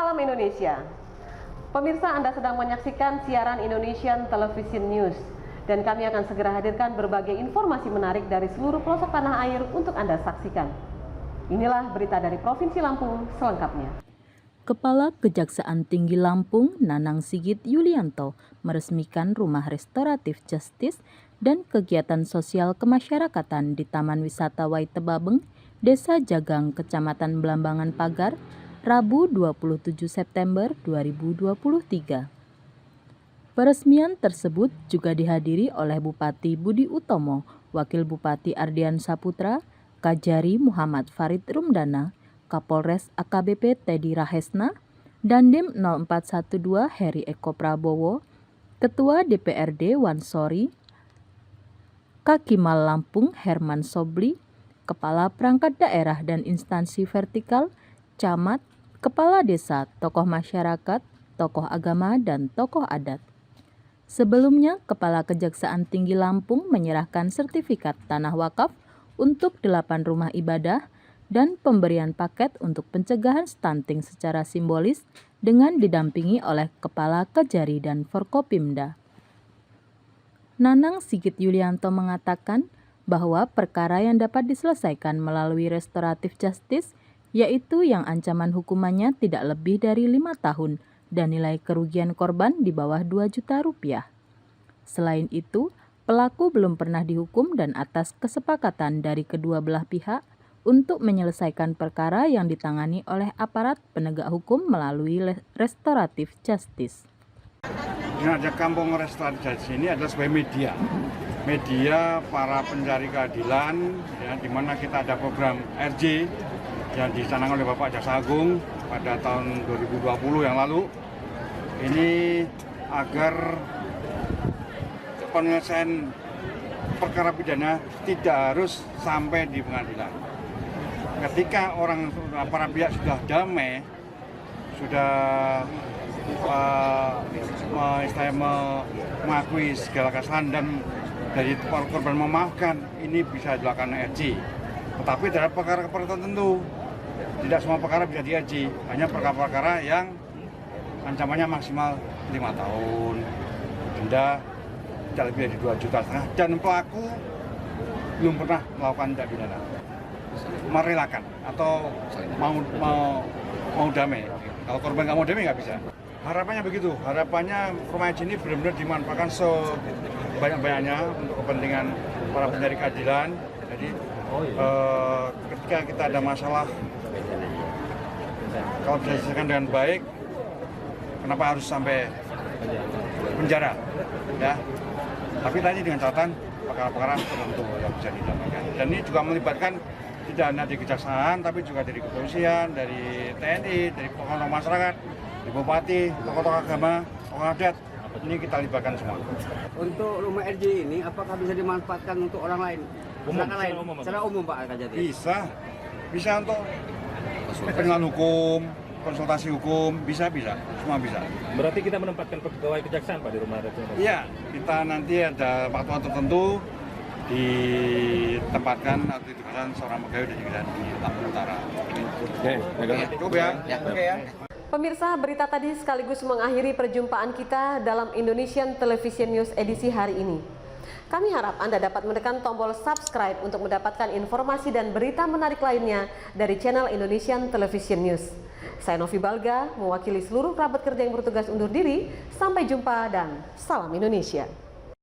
Salam Indonesia. Pemirsa, Anda sedang menyaksikan siaran Indonesian Television News dan kami akan segera hadirkan berbagai informasi menarik dari seluruh pelosok tanah air untuk Anda saksikan. Inilah berita dari Provinsi Lampung selengkapnya. Kepala Kejaksaan Tinggi Lampung, Nanang Sigit Yulianto, meresmikan Rumah Restoratif Justice dan kegiatan sosial kemasyarakatan di Taman Wisata Waitebabeng, Desa Jagang, Kecamatan Belambangan Pagar, Rabu 27 September 2023. Peresmian tersebut juga dihadiri oleh Bupati Budi Utomo, Wakil Bupati Ardian Saputra, Kajari Muhammad Farid Rumdana, Kapolres AKBP Teddy Rahesna, Dandim 0412 Heri Eko Prabowo, Ketua DPRD Wansori, Kakimal Lampung Herman Sobli, Kepala Perangkat Daerah dan Instansi Vertikal, Camat, Kepala Desa, tokoh masyarakat, tokoh agama, dan tokoh adat. Sebelumnya, Kepala Kejaksaan Tinggi Lampung menyerahkan sertifikat tanah wakaf untuk 8 rumah ibadah dan pemberian paket untuk pencegahan stunting secara simbolis dengan didampingi oleh Kepala Kejari dan Forkopimda. Nanang Sigit Yulianto mengatakan bahwa perkara yang dapat diselesaikan melalui restoratif justice yaitu yang ancaman hukumannya tidak lebih dari 5 tahun dan nilai kerugian korban di bawah 2 juta rupiah. Selain itu, pelaku belum pernah dihukum dan atas kesepakatan dari kedua belah pihak untuk menyelesaikan perkara yang ditangani oleh aparat penegak hukum melalui restoratif justice. Ada Kampung Restoratif Justice ini adalah sebagai media para pencari keadilan, ya, di mana kita ada program RJ yang dicanangkan oleh Bapak Jaksa Agung pada tahun 2020 yang lalu. Ini agar penyelesaian perkara pidana tidak harus sampai di pengadilan. Ketika para pihak sudah damai, sudah mengakui segala kesalahan dan dari korban memaafkan, ini bisa dilakukan RJ. Tetapi terhadap perkara-perkara tertentu, tidak semua perkara bisa di-RJ, hanya perkara-perkara yang ancamannya maksimal 5 tahun, denda tidak lebih dari 2,5 juta, dan pelaku belum pernah melakukan tindak pidana, merelakan atau mau damai. Kalau korban nggak mau damai nggak bisa. Harapannya begitu, harapannya rumah ini benar-benar dimanfaatkan sebanyak-banyaknya untuk kepentingan para pencari keadilan. Jadi ketika kita ada masalah, kalau bisa diselesaikan dengan baik, kenapa harus sampai penjara? Ya, tapi tadi dengan catatan perkara-perkara tertentu yang bisa didamaikan. Dan ini juga melibatkan tidak hanya di kejaksaan, tapi juga dari kepolisian, dari TNI, dari tokoh masyarakat, dari bupati, tokoh-tokoh agama, tokoh adat. Ini kita libatkan semua. Untuk rumah RJ ini, apakah bisa dimanfaatkan untuk orang lain? Secara umum Pak Kajati? Bisa untuk kepentingan hukum, konsultasi hukum, bisa, semua bisa. Berarti kita menempatkan pegawai kejaksaan Pak di rumah RJ? Iya, kita nanti ada waktu tertentu ditempatkan atau ditugaskan seorang pegawai dari di Lampung Utara. Cukup ya. Oke ya. Pemirsa, berita tadi sekaligus mengakhiri perjumpaan kita dalam Indonesian Television News edisi hari ini. Kami harap Anda dapat menekan tombol subscribe untuk mendapatkan informasi dan berita menarik lainnya dari channel Indonesian Television News. Saya Novi Balga, mewakili seluruh kerabat kerja yang bertugas undur diri. Sampai jumpa dan salam Indonesia.